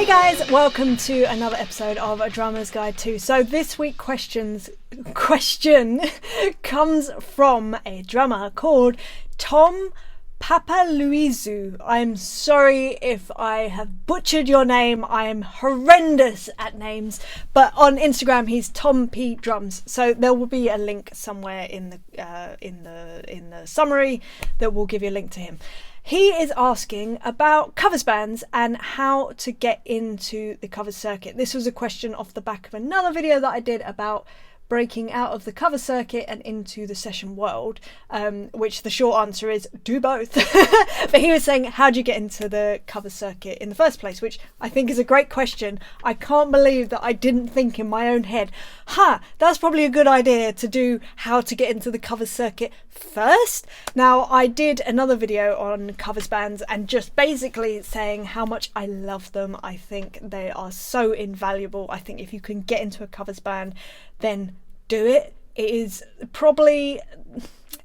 Hey guys, welcome to another episode of A Drummer's Guide to. So this week's question comes from a drummer called Tom Papaluizu. I'm sorry if I have butchered your name. I am horrendous at names, but on Instagram he's Tom P Drums. So there will be a link somewhere in the summary that will give you a link to him. He is asking about covers bands and how to get into the covers circuit. This was a question off the back of another video that I did about breaking out of the cover circuit and into the session world, which the short answer is do both. But he was saying, how do you get into the cover circuit in the first place, which I think is a great question. I can't believe that I didn't think in my own head, that's probably a good idea to do how to get into the cover circuit first. Now, I did another video on covers bands and just basically saying how much I love them. I think they are so invaluable. I think if you can get into a covers band, then do it. It is probably,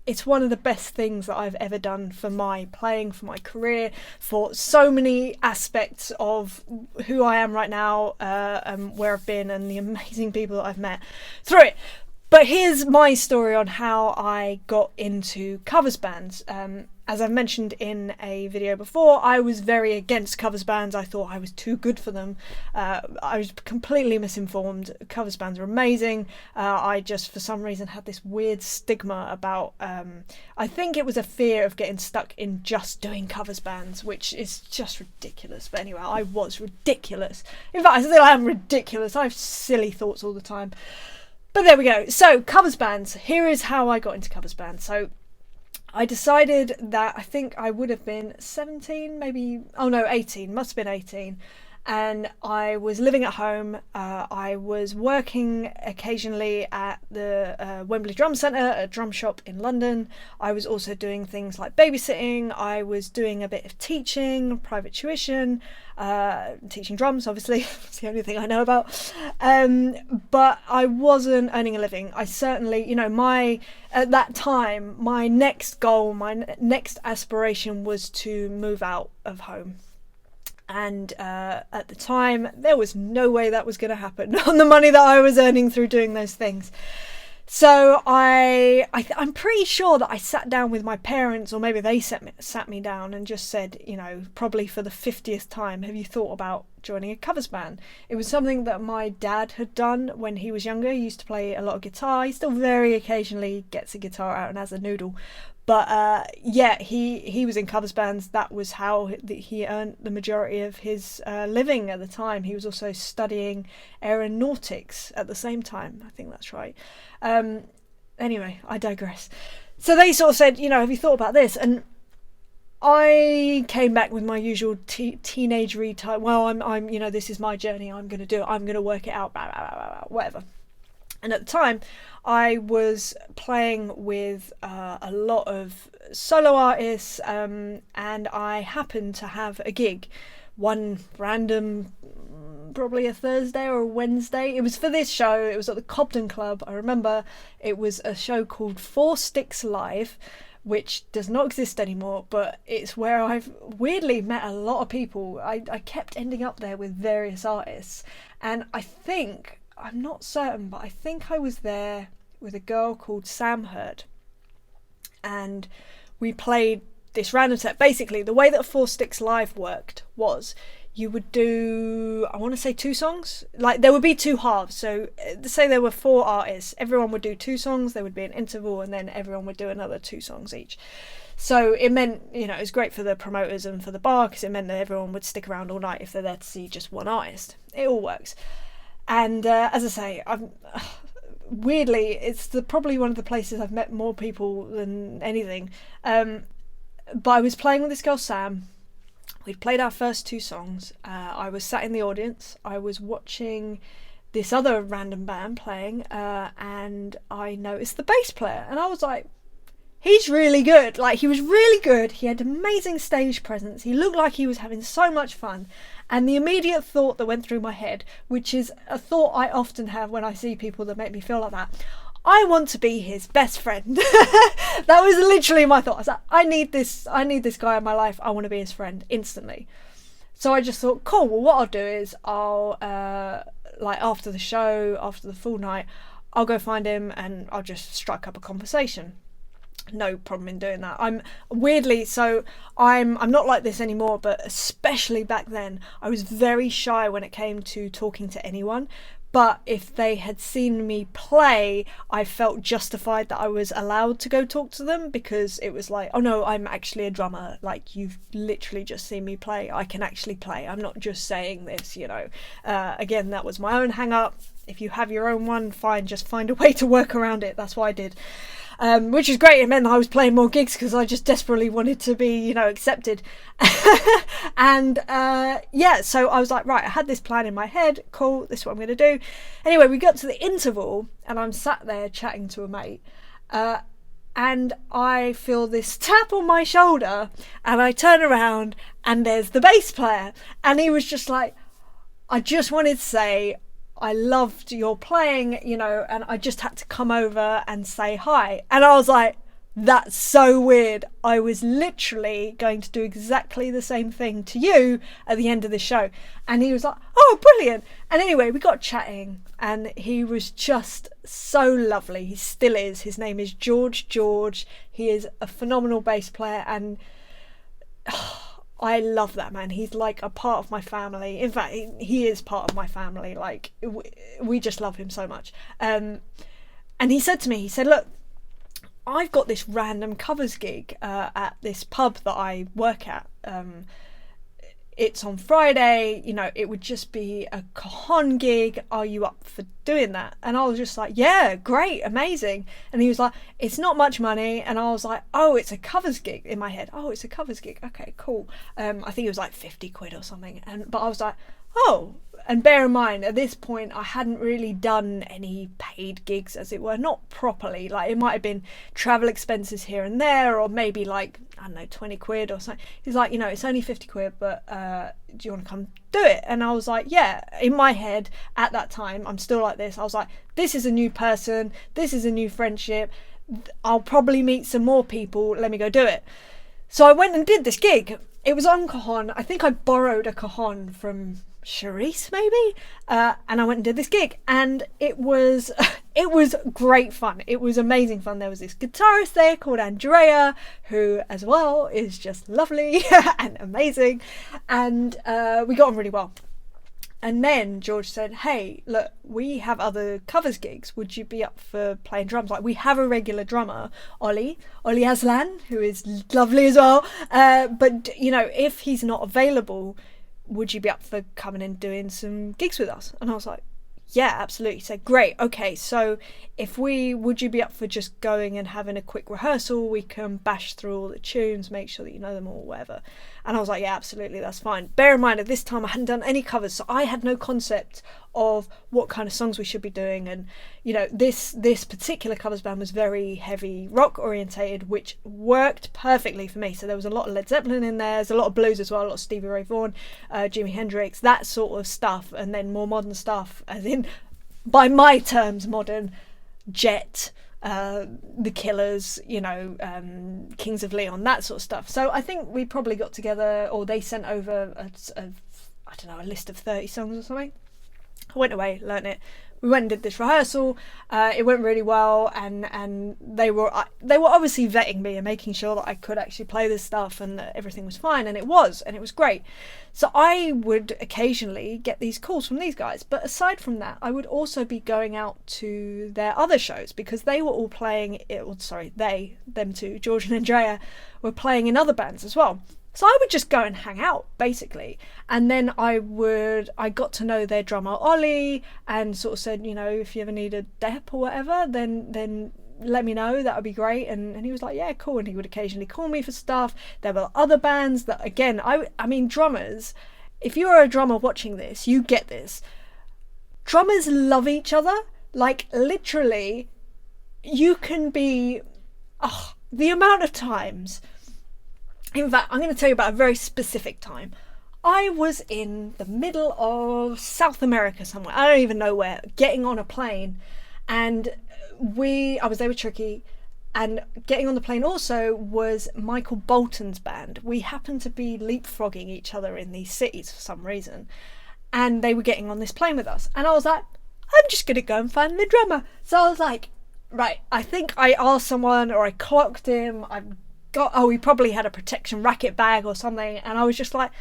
it's one of the best things that I've ever done for my playing, for my career, for so many aspects of who I am right now, and where I've been, and the amazing people that I've met through it. But here's my story on how I got into covers bands. As I've mentioned in a video before, I was very against covers bands. I thought I was too good for them. I was completely misinformed. Covers bands are amazing. I just, for some reason, had this weird stigma about, I think it was a fear of getting stuck in just doing covers bands, which is just ridiculous. But anyway, I was ridiculous. In fact, I still am ridiculous. I have silly thoughts all the time. But there we go. So, covers bands. Here is how I got into covers bands. So, I decided that I think I would have been 17, maybe, 18, must have been 18. And I was living at home. I was working occasionally at the Wembley Drum Centre, a drum shop in London. I was also doing things like babysitting. I was doing a bit of teaching, private tuition, teaching drums, obviously. It's the only thing I know about. But I wasn't earning a living. I certainly, at that time, my next goal, my next aspiration was to move out of home. And at the time, there was no way that was going to happen on the money that I was earning through doing those things. So I'm pretty sure that I sat down with my parents, or maybe they sat me down and just said, probably for the 50th time, have you thought about joining a covers band? It was something that my dad had done when he was younger. He used to play a lot of guitar. He still very occasionally gets a guitar out and has a noodle. But he was in covers bands. That was how he earned the majority of his living at the time. He was also studying aeronautics at the same time. I think that's right. Anyway, I digress. So they sort of said, have you thought about this? And I came back with my usual teenagery type. Well, I'm this is my journey. I'm going to do it. I'm going to work it out. Blah, blah, blah, blah, whatever. And at the time, I was playing with a lot of solo artists, and I happened to have a gig one random, probably a Thursday or a Wednesday. It was for this show. It was at the Cobden Club. I remember it was a show called Four Sticks Live, which does not exist anymore, but it's where I've weirdly met a lot of people. I kept ending up there with various artists, and I'm not certain, but I think I was there with a girl called Sam Hurd, and we played this random set. Basically, the way that Four Sticks Live worked was you would do, I want to say 2 songs. Like, there would be 2 halves. So, say there were 4 artists. Everyone would do 2 songs. There would be an interval, and then everyone would do another 2 songs each. So it meant, it was great for the promoters and for the bar, because it meant that everyone would stick around all night if they're there to see just one artist. It all works. And as I say, weirdly, it's probably one of the places I've met more people than anything. But I was playing with this girl, Sam. We'd played our first 2 songs. I was sat in the audience. I was watching this other random band playing, and I noticed the bass player. And I was like, he's really good. Like, he was really good. He had amazing stage presence. He looked like he was having so much fun. And the immediate thought that went through my head, which is a thought I often have when I see people that make me feel like that, I want to be his best friend. That was literally my thought. I was like, I need this guy in my life. I want to be his friend instantly. So I just thought, cool, well, what I'll do is I'll, like after the show, after the full night, I'll go find him and I'll just strike up a conversation. No problem in doing that. I'm not like this anymore, but especially back then, I was very shy when it came to talking to anyone. But if they had seen me play, I felt justified that I was allowed to go talk to them, because it was like, oh no, I'm actually a drummer. Like, you've literally just seen me play. I can actually play. I'm not just saying this, you know. Again, that was my own hang up. If you have your own one, fine, just find a way to work around it. That's what I did. Which is great. It meant that I was playing more gigs because I just desperately wanted to be, you know, accepted. And yeah, so I was like, right, I had this plan in my head. Cool, this is what I'm going to do. Anyway, we got to the interval and I'm sat there chatting to a mate. And I feel this tap on my shoulder and I turn around and there's the bass player. And he was just like, I just wanted to say, I loved your playing, you know, and I just had to come over and say hi. And I was like, that's so weird. I was literally going to do exactly the same thing to you at the end of the show. And he was like, oh, brilliant. And anyway, we got chatting and he was just so lovely. He still is. His name is George. He is a phenomenal bass player and I love that man. He's like a part of my family. In fact, he is part of my family. Like, we just love him so much. And he said to me, he said, look, I've got this random covers gig at this pub that I work at. It's on Friday, you know, it would just be a cajon gig. Are you up for doing that? And I was just like, yeah, great, amazing. And he was like, it's not much money. And I was like, oh, it's a covers gig in my head. Oh, it's a covers gig. Okay, cool. I think it was like 50 quid or something. But I was like, oh, and bear in mind, at this point, I hadn't really done any paid gigs, as it were, not properly. Like, it might have been travel expenses here and there, or maybe like, I don't know, 20 quid or something. He's like, you know, it's only 50 quid, but do you want to come do it? And I was like, yeah. In my head, at that time, I'm still like this. I was like, this is a new person. This is a new friendship. I'll probably meet some more people. Let me go do it. So I went and did this gig. It was on cajon. I think I borrowed a cajon from Charisse maybe, and I went and did this gig, and it was great fun. It was amazing fun. There was this guitarist there called Andrea, who as well is just lovely and amazing, and we got on really well. And then George said, hey, look, we have other covers gigs. Would you be up for playing drums? Like, we have a regular drummer, Ollie Aslan, who is lovely as well, but you know, if he's not available, would you be up for coming and doing some gigs with us? And I was like, yeah, absolutely. He said, great, okay, so would you be up for just going and having a quick rehearsal? We can bash through all the tunes, make sure that you know them all, whatever. And I was like, yeah, absolutely, that's fine. Bear in mind, at this time I hadn't done any covers, so I had no concept of what kind of songs we should be doing. And you know, this particular covers band was very heavy rock orientated, which worked perfectly for me. So there was a lot of Led Zeppelin in there, there's a lot of blues as well, a lot of Stevie Ray Vaughan, Jimi Hendrix, that sort of stuff, and then more modern stuff, as in, by my terms, modern, Jet, the Killers, you know, Kings of Leon, that sort of stuff. So I think we probably got together, or they sent over a list of 30 songs or something. I went away, learnt it. We went and did this rehearsal. It went really well, and they were obviously vetting me and making sure that I could actually play this stuff and that everything was fine, and it was great. So I would occasionally get these calls from these guys, but aside from that, I would also be going out to their other shows, because they were all playing. Them two, George and Andrea, were playing in other bands as well. So I would just go and hang out, basically. And then I got to know their drummer, Ollie, and sort of said, you know, if you ever need a dep or whatever, then let me know, that would be great. And he was like, yeah, cool. And he would occasionally call me for stuff. There were other bands that, again, I mean, drummers, if you're a drummer watching this, you get this. Drummers love each other. Like, literally, you can be, the amount of times. In fact, I'm going to tell you about a very specific time. I was in the middle of South America somewhere, I don't even know where, getting on a plane, and I was there with Tricky, And getting on the plane also was Michael Bolton's band. We happened to be leapfrogging each other in these cities for some reason. And they were getting on this plane with us. And I was like, I'm just going to go and find the drummer. So I was like, right, I think I asked someone or I clocked him. He probably had a protection racket bag or something. And I was just like,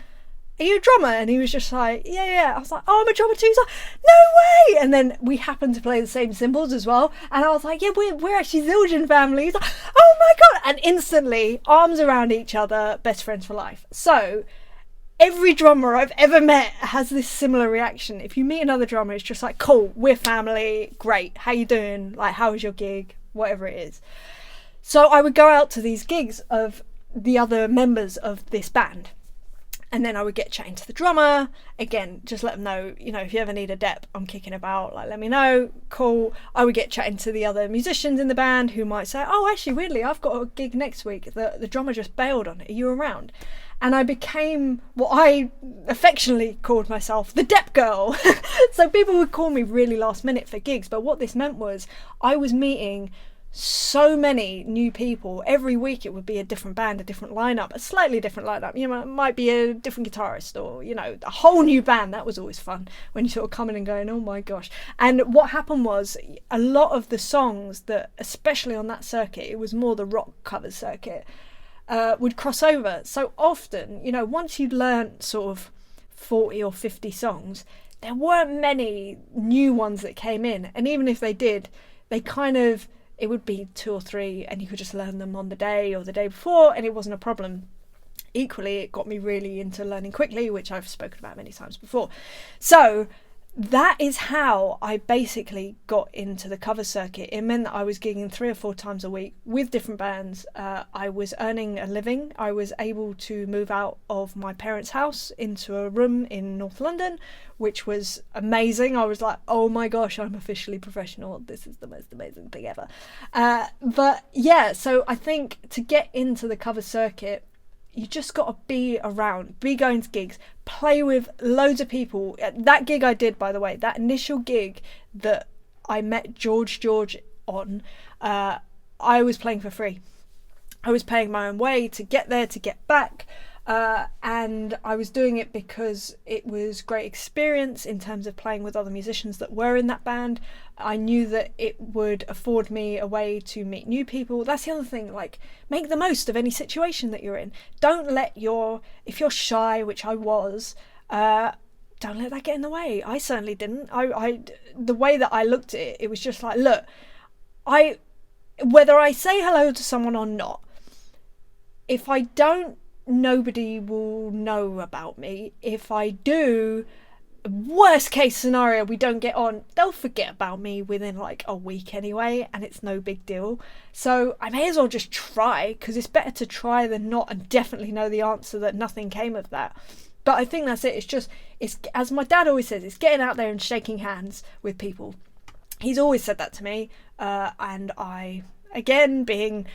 are you a drummer? And he was just like, yeah. I was like, oh, I'm a drummer too. He's like, no way. And then we happened to play the same cymbals as well. And I was like, yeah, we're actually Zildjian family. He's like, oh my God. And instantly, arms around each other, best friends for life. So every drummer I've ever met has this similar reaction. If you meet another drummer, it's just like, cool, we're family, great. How you doing? Like, how was your gig? Whatever it is. So I would go out to these gigs of the other members of this band. And then I would get chatting to the drummer. Again, just let them know, if you ever need a dep, I'm kicking about, like, let me know. Cool. I would get chatting to the other musicians in the band who might say, oh, actually, weirdly, I've got a gig next week. The drummer just bailed on it. Are you around? And I became what I affectionately called myself, the dep girl. So people would call me really last minute for gigs. But what this meant was I was meeting so many new people. Every week it would be a different band, a different lineup, a slightly different lineup. It might be a different guitarist or, a whole new band. That was always fun when you sort of come in and going, oh my gosh. And what happened was a lot of the songs that, especially on that circuit, it was more the rock cover circuit, would cross over. So often, once you'd learnt sort of 40 or 50 songs, there weren't many new ones that came in. And even if they did, it would be 2 or 3 and you could just learn them on the day or the day before and it wasn't a problem. Equally, it got me really into learning quickly, which I've spoken about many times before. So that is how I basically got into the cover circuit. It meant that I was gigging 3 or 4 times a week with different bands. I was earning a living. I was able to move out of my parents' house into a room in North London, which was amazing. I was like, oh my gosh, I'm officially professional. This is the most amazing thing ever. But yeah, so I think to get into the cover circuit, you just got to be around, be going to gigs, play with loads of people. That gig I did, by the way, that initial gig that I met George on, I was playing for free. I was paying my own way to get there, to get back. And I was doing it because it was great experience in terms of playing with other musicians that were in that band. I knew that it would afford me a way to meet new people. That's the other thing, like, make the most of any situation that you're in. Don't let if you're shy, which I was, don't let that get in the way. I certainly didn't. The way that I looked at it, it was just like, look, whether I say hello to someone or not, if I don't, nobody will know about me. If I do, worst case scenario, we don't get on, they'll forget about me within like a week anyway, and it's no big deal. So I may as well just try, because it's better to try than not and definitely know the answer that nothing came of that. But I think that's it. It's as my dad always says, it's getting out there and shaking hands with people. He's always said that to me, and I, again, being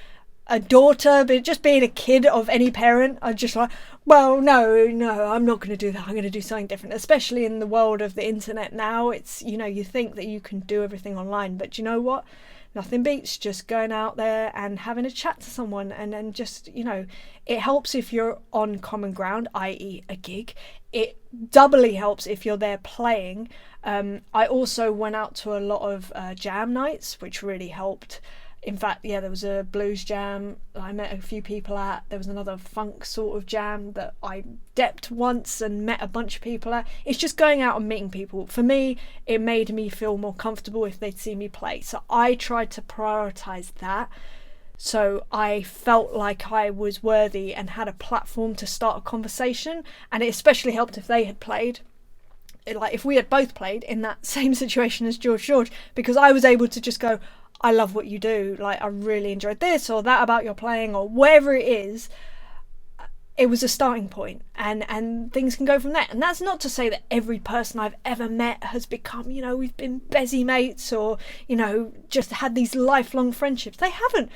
a daughter, but just being a kid of any parent, I'm just like, well, no, I'm not going to do that. I'm going to do something different, especially in the world of the internet now. It's, you think that you can do everything online, but you know what? Nothing beats just going out there and having a chat to someone, and then just, it helps if you're on common ground, i.e. a gig. It doubly helps if you're there playing. I also went out to a lot of jam nights, which really helped. In fact, yeah, there was a blues jam that I met a few people at. There was another funk sort of jam that I depped once and met a bunch of people at. It's just going out and meeting people. For me, it made me feel more comfortable if they'd see me play. So I tried to prioritise that. So I felt like I was worthy and had a platform to start a conversation. And it especially helped if they had played. Like if we had both played in that same situation as George, because I was able to just go, I love what you do, like I really enjoyed this or that about your playing or whatever it is. It was a starting point, and things can go from there. And that's not to say that every person I've ever met has become, we've been busy mates or, just had these lifelong friendships. They haven't,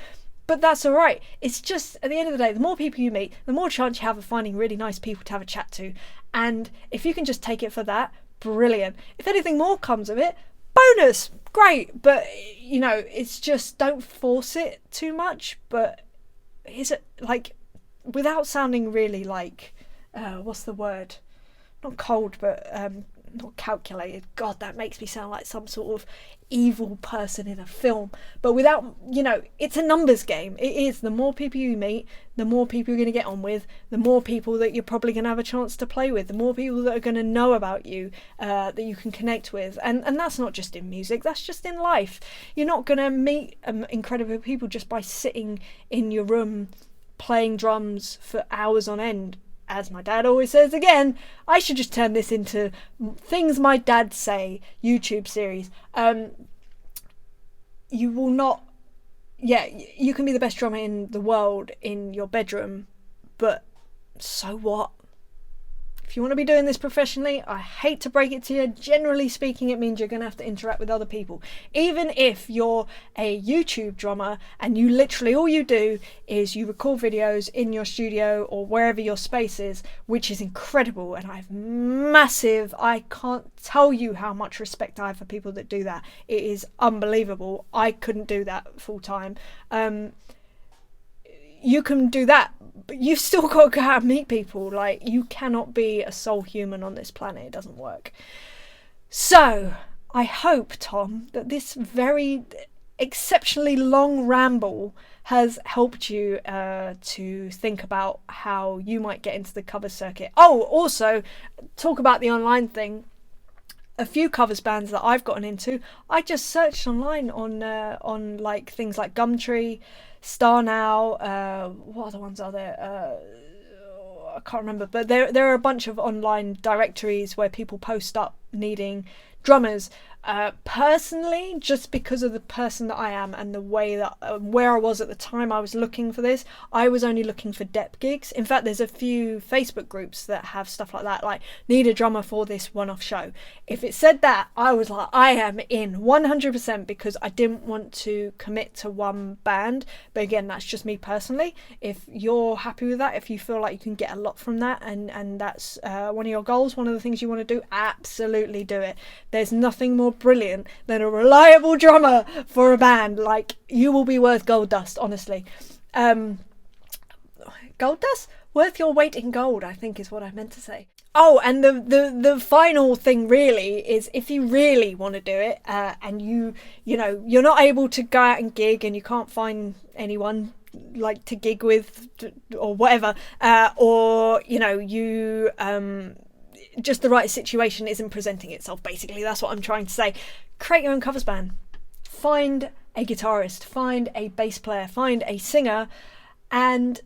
but that's all right. It's just, at the end of the day, the more people you meet, the more chance you have of finding really nice people to have a chat to. And if you can just take it for that, brilliant. If anything more comes of it, bonus, great, but you know, it's just, don't force it too much. But is it like, without sounding really like, what's the word, not cold, but not calculated, god, that makes me sound like some sort of evil person in a film, but without, you know, it's a numbers game. It is. The more people you meet, the more people you're going to get on with, the more people that you're probably going to have a chance to play with, the more people that are going to know about you, that you can connect with. And that's not just in music, that's just in life. You're not going to meet incredible people just by sitting in your room playing drums for hours on end. As my dad always says, again, I should just turn this into Things My Dad Say YouTube series. You will not, you can be the best drummer in the world in your bedroom, but so what? If you want to be doing this professionally, I hate to break it to you, generally speaking, it means you're going to have to interact with other people. Even if you're a YouTube drummer and you literally, all you do is you record videos in your studio or wherever your space is, which is incredible. And I can't tell you how much respect I have for people that do that. It is unbelievable. I couldn't do that full time. You can do that, but you've still got to go out and meet people. Like, you cannot be a sole human on this planet. It doesn't work. So I hope, Tom, that this very exceptionally long ramble has helped you to think about how you might get into the cover circuit. Oh, also talk about the online thing. A few covers bands that I've gotten into, I just searched online on like things like Gumtree, Star Now, what other ones are there? I can't remember, but there are a bunch of online directories where people post up needing drummers. Personally, just because of the person that I am and the way that where I was at the time I was looking for this, I was only looking for dep gigs. In fact, there's a few Facebook groups that have stuff like that, like need a drummer for this one-off show. If it said that, I was like, I am in 100%, because I didn't want to commit to one band. But again, that's just me personally. If you're happy with that, if you feel like you can get a lot from that, and that's one of your goals, one of the things you want to do, absolutely do it. There's nothing more brilliant than a reliable drummer for a band. Like, you will be worth gold dust, honestly. Gold dust? Worth your weight in gold, I think is what I meant to say. Oh, and the final thing really is, if you really want to do it, and you know, you're not able to go out and gig and you can't find anyone like to gig with or whatever, or you know, you just the right situation isn't presenting itself, basically. That's what I'm trying to say. Create your own covers band. Find a guitarist, find a bass player, find a singer, and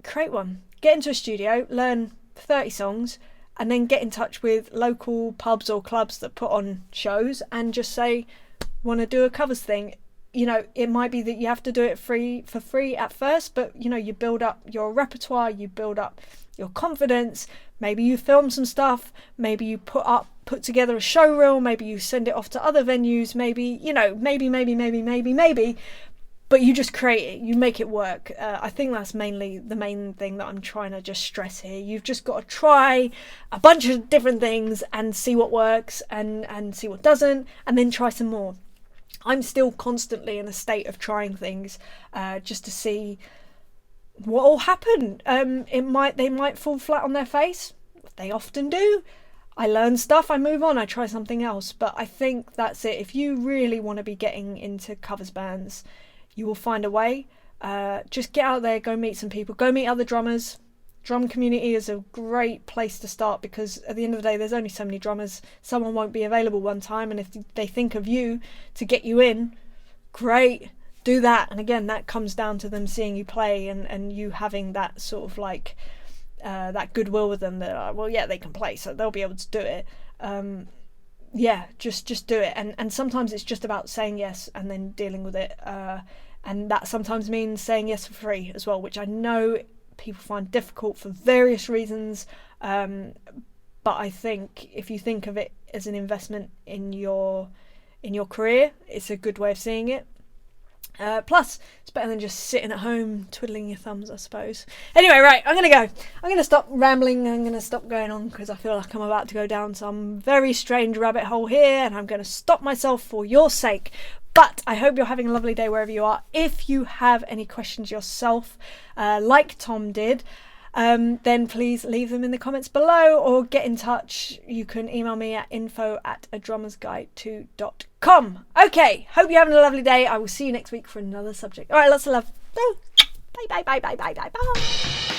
create one. Get into a studio, learn 30 songs, and then get in touch with local pubs or clubs that put on shows and just say, want to do a covers thing. You know, it might be that you have to do it for free at first, but you know, you build up your repertoire, you build up your confidence. Maybe you film some stuff, maybe you put together a show reel, maybe you send it off to other venues, maybe, you know, maybe, but you just create it, you make it work. I think that's mainly the main thing that I'm trying to just stress here. You've just got to try a bunch of different things and see what works and see what doesn't, and then try some more. I'm still constantly in a state of trying things, just to see what will happen. They might fall flat on their face. They often do. I learn stuff, I move on, I try something else. But I think that's it. If you really want to be getting into covers bands, you will find a way. Just get out there, go meet some people, go meet other drummers. Drum community is a great place to start, because at the end of the day, there's only so many drummers. Someone won't be available one time, and if they think of you to get you in, great, do that. And again, that comes down to them seeing you play and you having that sort of like that goodwill with them, that well, yeah, they can play, so they'll be able to do it. Just do it. And sometimes it's just about saying yes and then dealing with it, and that sometimes means saying yes for free as well, which I know people find difficult for various reasons, but I think if you think of it as an investment in your career, it's a good way of seeing it. Plus, it's better than just sitting at home twiddling your thumbs, I suppose. Anyway, right, I'm going to go. I'm going to stop rambling. I'm going to stop going on because I feel like I'm about to go down some very strange rabbit hole here, and I'm going to stop myself for your sake. But I hope you're having a lovely day wherever you are. If you have any questions yourself, like Tom did, then please leave them in the comments below or get in touch. You can email me at info@adrummersguide2.com. Okay, hope you're having a lovely day. I will see you next week for another subject. All right, lots of love. Bye, bye, bye, bye, bye, bye, bye.